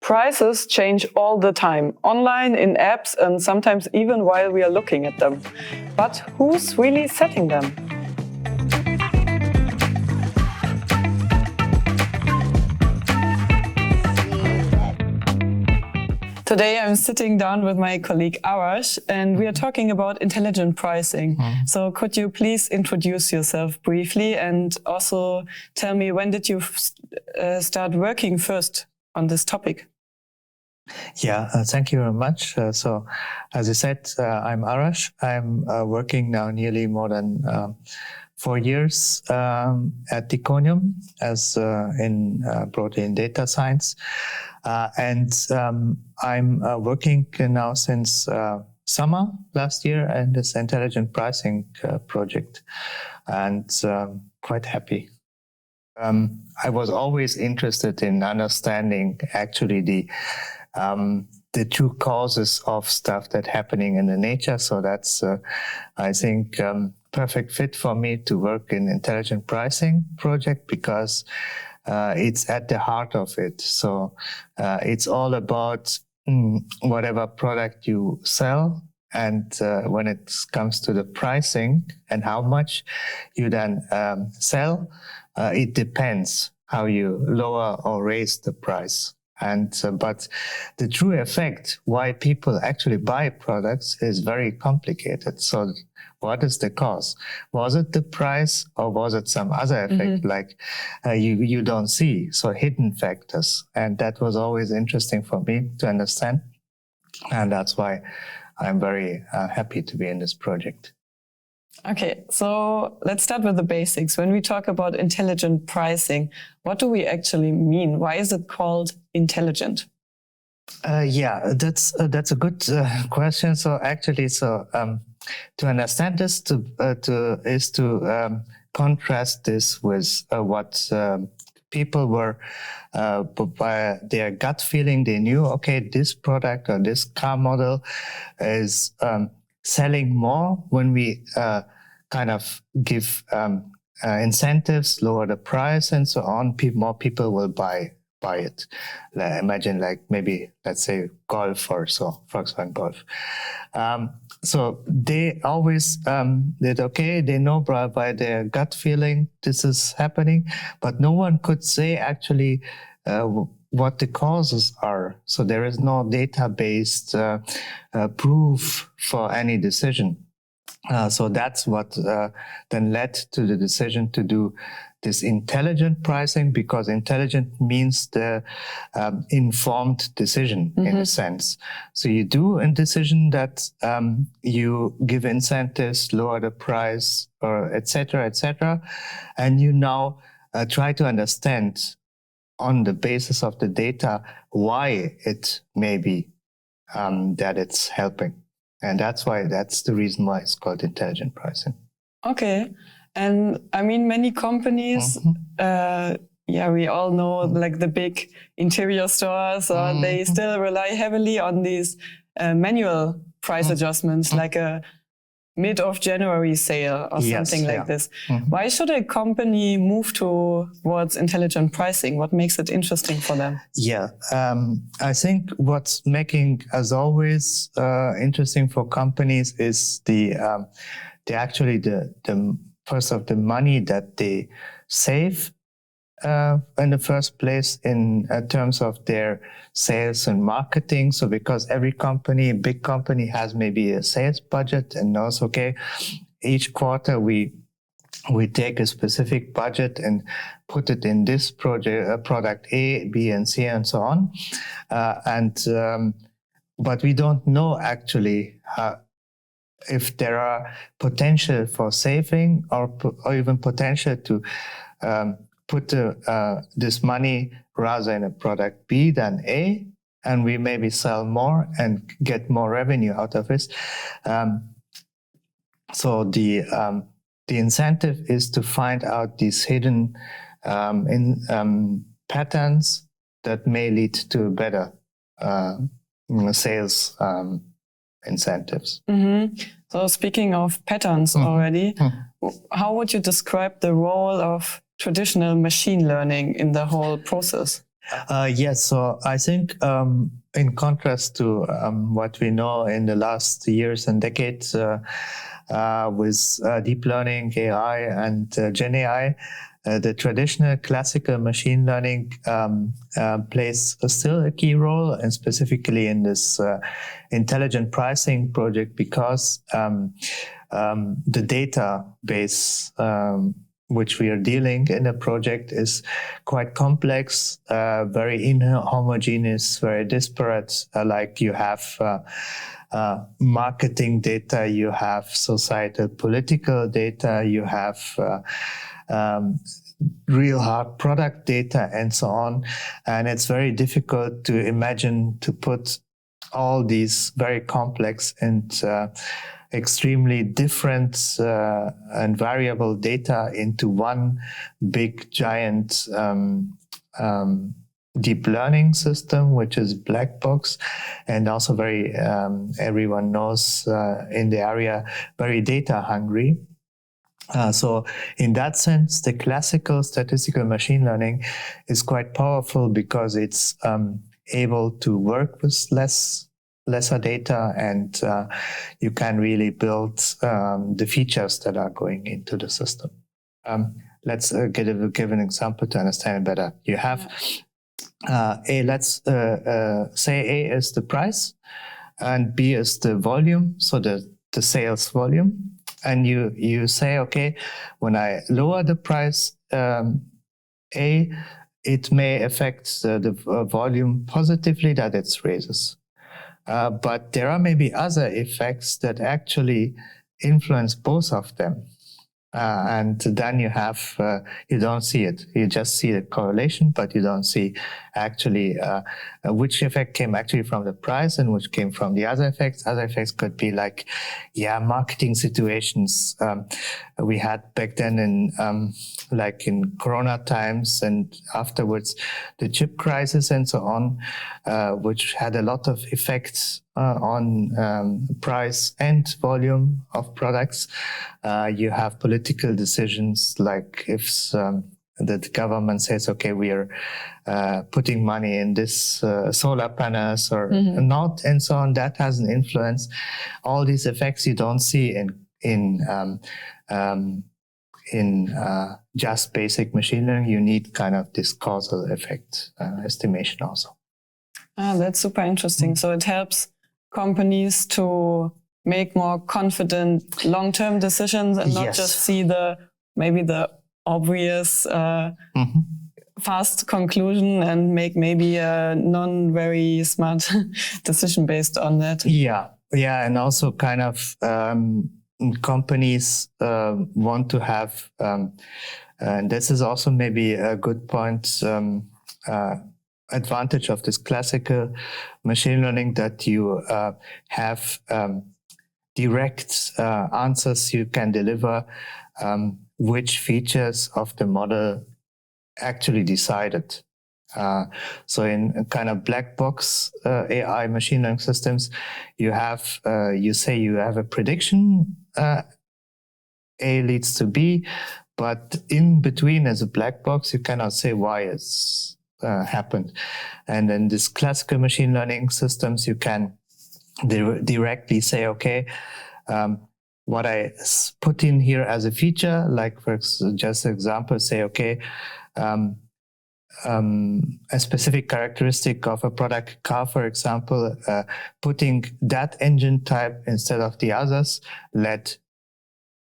Prices change all the time, online, in apps, and sometimes even while we are looking at them. But who's really setting them? Today I'm sitting down with my colleague Arash, and we are talking about intelligent pricing. So could you please introduce yourself briefly and also tell me, when did you start working first on this topic? Yeah, thank you very much. So as I said, I'm Arash. I'm working now nearly more than 4 years at Iconium as in protein data science. And I'm working now since summer last year in this intelligent pricing project, and quite happy. I was always interested in understanding actually the true causes of stuff that's happening in the nature. So that's, I think, perfect fit for me to work in intelligent pricing project, because it's at the heart of it. So it's all about whatever product you sell. And when it comes to the pricing and how much you then sell, it depends how you lower or raise the price. And but the true effect why people actually buy products is very complicated. So what is the cause? Was it the price, or was it some other effect like you don't see? So hidden factors. And that was always interesting for me to understand. And that's why I'm very happy to be in this project. Okay, so let's start with the basics. When we talk about intelligent pricing, what do we actually mean? Why is it called intelligent? Yeah, that's a good question. So actually, to understand this, to contrast this with what people were by their gut feeling. They knew, okay, this product or this car model is selling more when we kind of give incentives, lower the price, and so on. More people will buy it. Imagine, like, maybe, let's say, Golf or so, Volkswagen Golf. So they always did okay. They know by their gut feeling this is happening, but no one could say actually what the causes are. So there is no data-based proof for any decision. So that's what then led to the decision to do this intelligent pricing, because intelligent means the informed decision in a sense. So you do a decision that you give incentives, lower the price, or et cetera, and you now try to understand on the basis of the data why it may be that it's helping. And that's the reason why it's called intelligent pricing. Okay. And I mean, many companies, we all know, like the big interior stores, or they still rely heavily on these manual price adjustments, like a mid of January sale or something like this. Why should a company move towards intelligent pricing? What makes it interesting for them? Yeah, I think what's making, as always, interesting for companies is the first of the money that they save in the first place in terms of their sales and marketing. So because every company, big company, has maybe a sales budget and knows, okay, each quarter we take a specific budget and put it in this product A, B, and C, and so on. But we don't know actually if there are potential for saving or even potential to put this money rather in a product B than A, and we maybe sell more and get more revenue out of it. So the incentive is to find out these hidden patterns that may lead to better sales incentives. So speaking of patterns already, how would you describe the role of traditional machine learning in the whole process? Yes, so I think in contrast to what we know in the last years and decades with deep learning, AI, and Gen AI, the traditional classical machine learning plays still a key role, and specifically in this intelligent pricing project, because the database which we are dealing in a project is quite complex, very inhomogeneous, very disparate. Like you have marketing data, you have societal political data, you have real hard product data, and so on. And it's very difficult to imagine to put all these very complex and extremely different and variable data into one big giant deep learning system, which is black box, and also very everyone knows in the area, very data hungry. So in that sense, the classical statistical machine learning is quite powerful because it's able to work with lesser data, and you can really build the features that are going into the system. Let's give an example to understand it better. You have let's say A is the price and B is the volume, so the sales volume. And you say, okay, when I lower the price A, it may affect the volume positively, that it raises. But there are maybe other effects that actually influence both of them. And then you have, you don't see it. You just see the correlation, but you don't see actually which effect came actually from the price and which came from the other effects. Other effects could be like, marketing situations we had back then in like in Corona times and afterwards the chip crisis and so on, which had a lot of effects on price and volume of products. You have political decisions, like if the government says, okay, we are putting money in this solar panels or not, and so on. That has an influence. All these effects you don't see in just basic machine learning. You need kind of this causal effect estimation also. That's super interesting. So it helps companies to make more confident long-term decisions and not just see maybe the obvious fast conclusion and make maybe a non-very smart decision based on that. Yeah, and also kind of companies want to have, and this is also maybe a good point, advantage of this classical machine learning, that you have direct answers you can deliver, which features of the model actually decided. So in kind of black box AI machine learning systems, you have, you say you have a prediction, A leads to B, but in between as a black box, you cannot say why it's happened. And in this classical machine learning systems, you can directly say, okay, what I put in here as a feature, like for just example, say, okay, a specific characteristic of a product car, for example, putting that engine type instead of the others led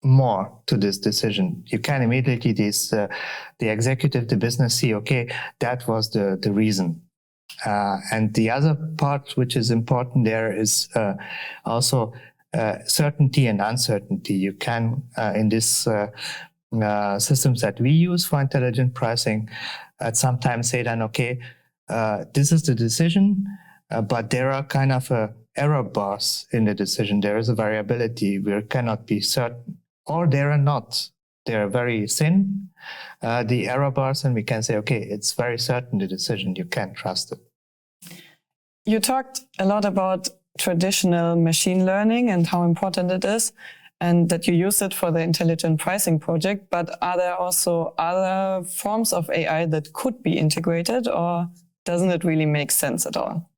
more to this decision. You can immediately the executive, the business see, okay, that was the reason. And the other part which is important there is also certainty and uncertainty. You can, in this systems that we use for intelligent pricing, sometimes say then, okay, this is the decision, but there are kind of error bars in the decision. There is a variability. We cannot be certain, or there are not. They are very thin, the error bars, and we can say, okay, it's very certain, the decision, you can trust it. You talked a lot about traditional machine learning and how important it is, and that you use it for the intelligent pricing project, but are there also other forms of AI that could be integrated, or doesn't it really make sense at all?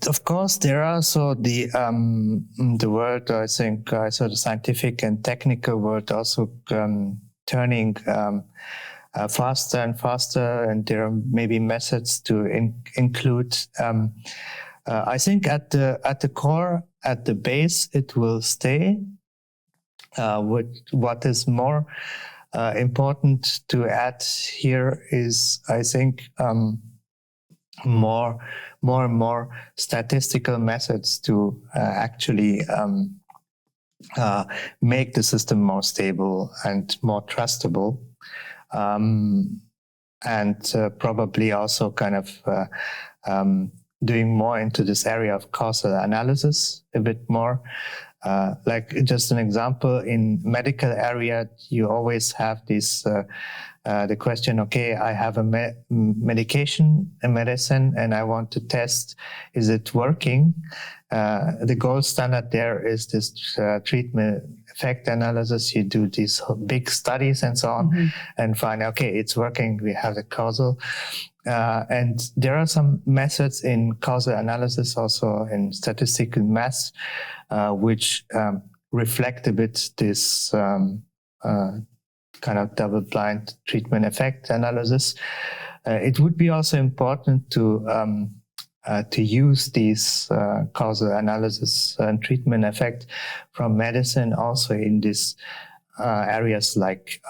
Of course, there are also the word, I think, so the scientific and technical word also turning faster and faster, and there are maybe methods to include. I think at the core, at the base, it will stay. What is more important to add here is, I think, more and more statistical methods to actually make the system more stable and more trustable, and probably also kind of doing more into this area of causal analysis a bit more. Like just an example, in medical area, you always have this the question, okay, I have a medicine, and I want to test, is it working? The gold standard there is this treatment effect analysis. You do these big studies and so on, and find, okay, it's working. We have the causal. And there are some methods in causal analysis, also in statistical math, which reflect a bit this kind of double-blind treatment effect analysis. It would be also important to use these causal analysis and treatment effect from medicine also in these areas like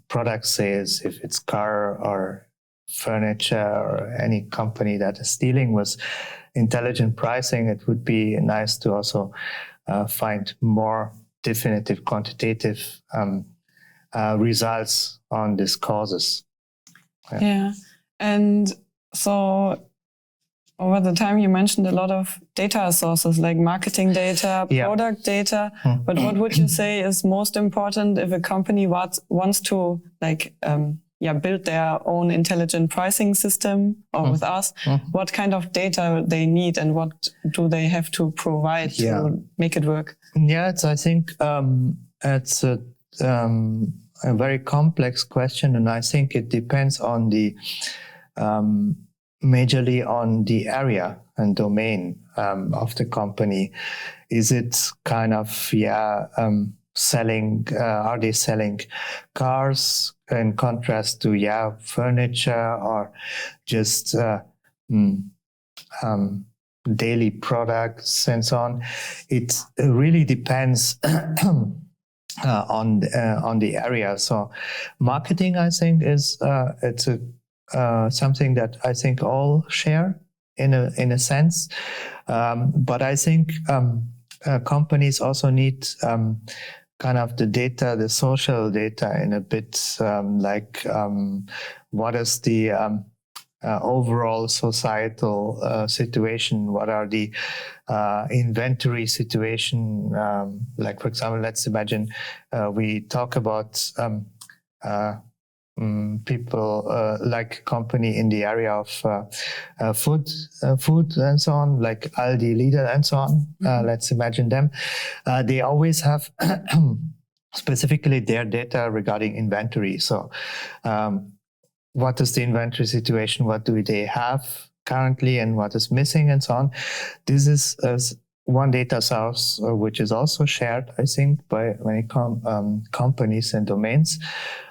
product sales, if it's car or furniture or any company that is dealing with intelligent pricing. It would be nice to also find more definitive quantitative results on these causes. Yeah. And so over the time you mentioned a lot of data sources like marketing data, product data, but what would you say is most important if a company wants to build their own intelligent pricing system or with us? What kind of data they need and what do they have to provide to make it work? Yeah, I think it's a very complex question, and I think it depends on the majorly on the area and domain of the company. Is it kind of selling? Are they selling cars in contrast to furniture, or just daily products and so on? It really depends on the area. So marketing, I think, is it's something that I think all share in a sense, but I think companies also need kind of the data, the social data, in a bit what is the overall societal situation? What are the inventory situation? Like, for example, let's imagine we talk about people like company in the area of food and so on, like Aldi, Lidl and so on. Let's imagine them. They always have specifically their data regarding inventory. So what is the inventory situation? What do they have currently and what is missing and so on? This is one data source which is also shared, I think, by many companies and domains.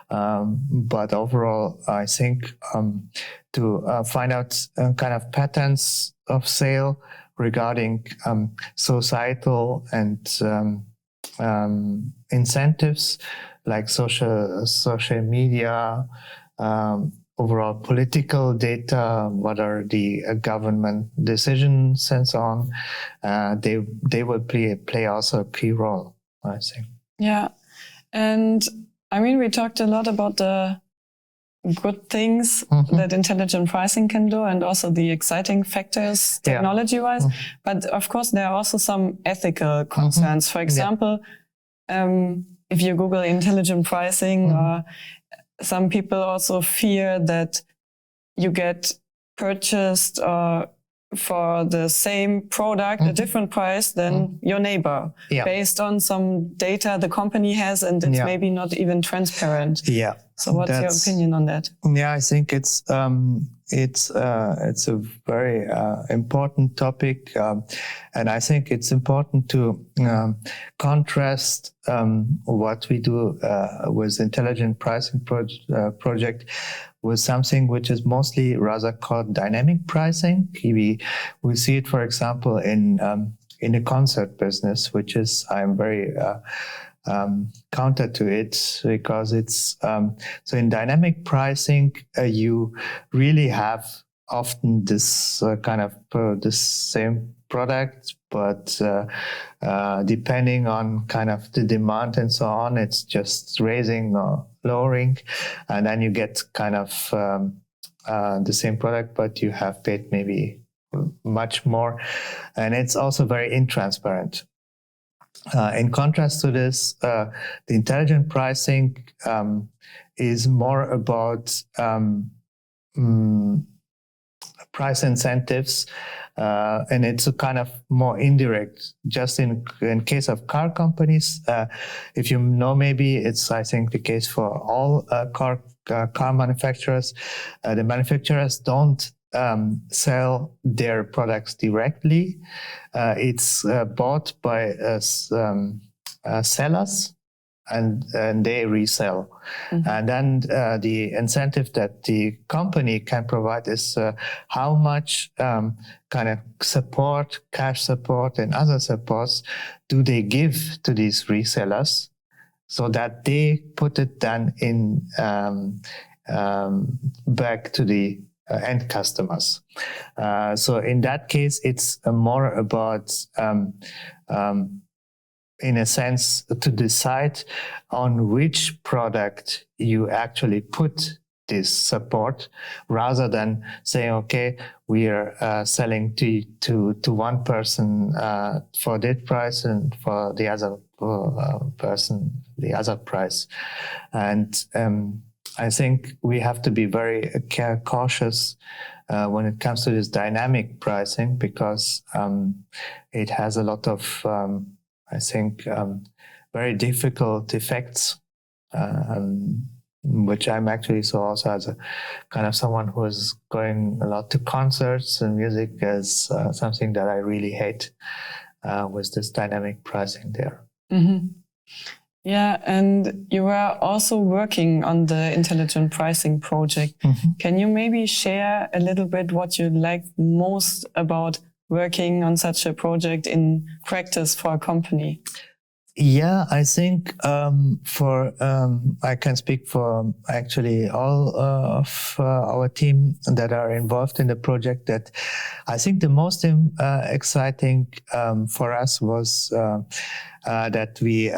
But overall, I think to find out kind of patterns of sale regarding societal and incentives like social media, overall political data, what are the government decisions and so on, they will play also a key role, I think. Yeah. And I mean, we talked a lot about the good things that intelligent pricing can do and also the exciting factors technology-wise. But of course, there are also some ethical concerns. For example, if you Google intelligent pricing, some people also fear that you get purchased for the same product, a different price than your neighbor, based on some data the company has, and it's maybe not even transparent. So what's your opinion on that? Yeah, I think it's it's a very important topic, and I think it's important to contrast what we do with intelligent pricing project with something which is mostly rather called dynamic pricing. We see it, for example, in the concert business, which is I'm very counter to it, because it's so in dynamic pricing you really have often this kind of the same product, but depending on kind of the demand and so on, it's just raising or lowering, and then you get kind of the same product, but you have paid maybe much more, and it's also very intransparent. In contrast to this, the intelligent pricing is more about price incentives, and it's a kind of more indirect. Just in case of car companies, if you know, maybe it's, I think, the case for all car manufacturers. The manufacturers don't sell their products directly. It's bought by sellers, and they resell. Mm-hmm. And then the incentive that the company can provide is how much kind of support, cash support and other supports do they give to these resellers, so that they put it then in back to the end customers. So in that case, it's more about, in a sense, to decide on which product you actually put this support, rather than saying, okay, we are selling to one person for that price, and for the other person the other price. And I think we have to be very cautious when it comes to this dynamic pricing, because it has a lot of, I think, very difficult effects, which I'm actually so also as a kind of someone who is going a lot to concerts and music, as something that I really hate with this dynamic pricing there. Mm-hmm. Yeah, and you are also working on the intelligent pricing project. Mm-hmm. Can you maybe share a little bit what you like most about working on such a project in practice for a company? Yeah, I think I can speak for actually all of our team that are involved in the project, that I think the most exciting for us was that we,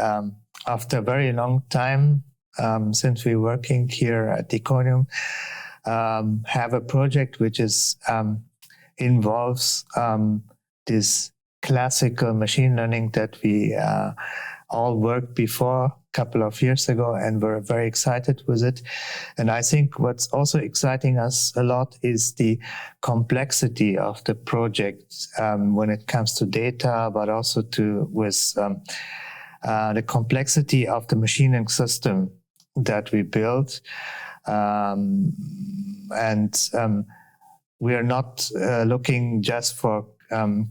after a very long time, since we're working here at Iconium, have a project which is involves this classical machine learning that we all worked before a couple of years ago, and we're very excited with it. And I think what's also exciting us a lot is the complexity of the project when it comes to data, but also with the complexity of the machining system that we built. We are not looking just for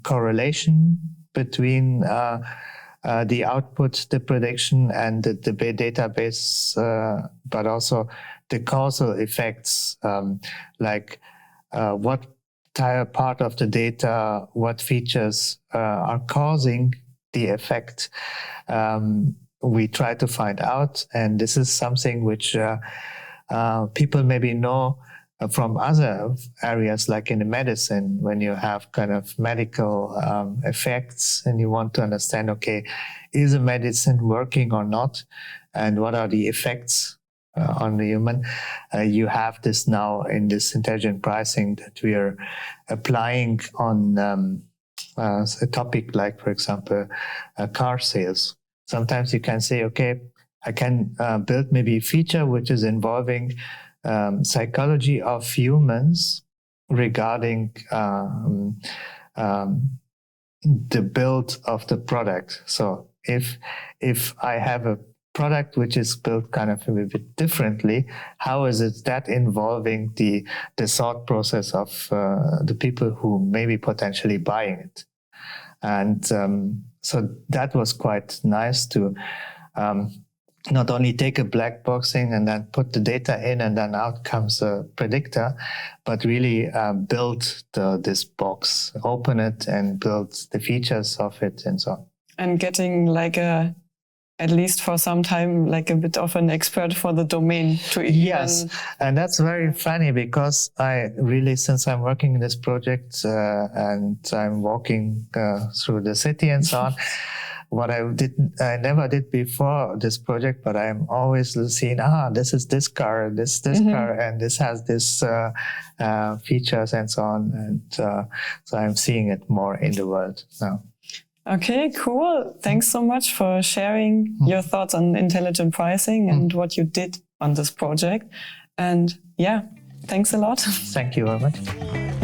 correlation between the output, the prediction, and the database, but also the causal effects, like what part of the data, what features are causing the effect. We try to find out, and this is something which people maybe know from other areas, like in the medicine, when you have kind of medical effects and you want to understand, okay, is a medicine working or not, and what are the effects on the human? You have this now in this intelligent pricing that we are applying on a topic like, for example, car sales. Sometimes you can say, okay, I can build maybe a feature which is involving psychology of humans regarding the build of the product. So if I have a product which is built kind of a little bit differently, how is it that involving the thought process of the people who may be potentially buying it? And so that was quite nice to not only take a black boxing and then put the data in and then out comes a predictor, but really build this box, open it and build the features of it and so on. And getting like at least for some time, like a bit of an expert for the domain to Yes, and that's very funny because I really, since I'm working in this project and I'm walking through the city and so on, what I never did before this project, but I'm always seeing, this is this car, this car, and this has this features and so on. And so I'm seeing it more in the world now. Okay, cool. Thanks so much for sharing your thoughts on intelligent pricing and what you did on this project. And yeah, thanks a lot. Thank you very much.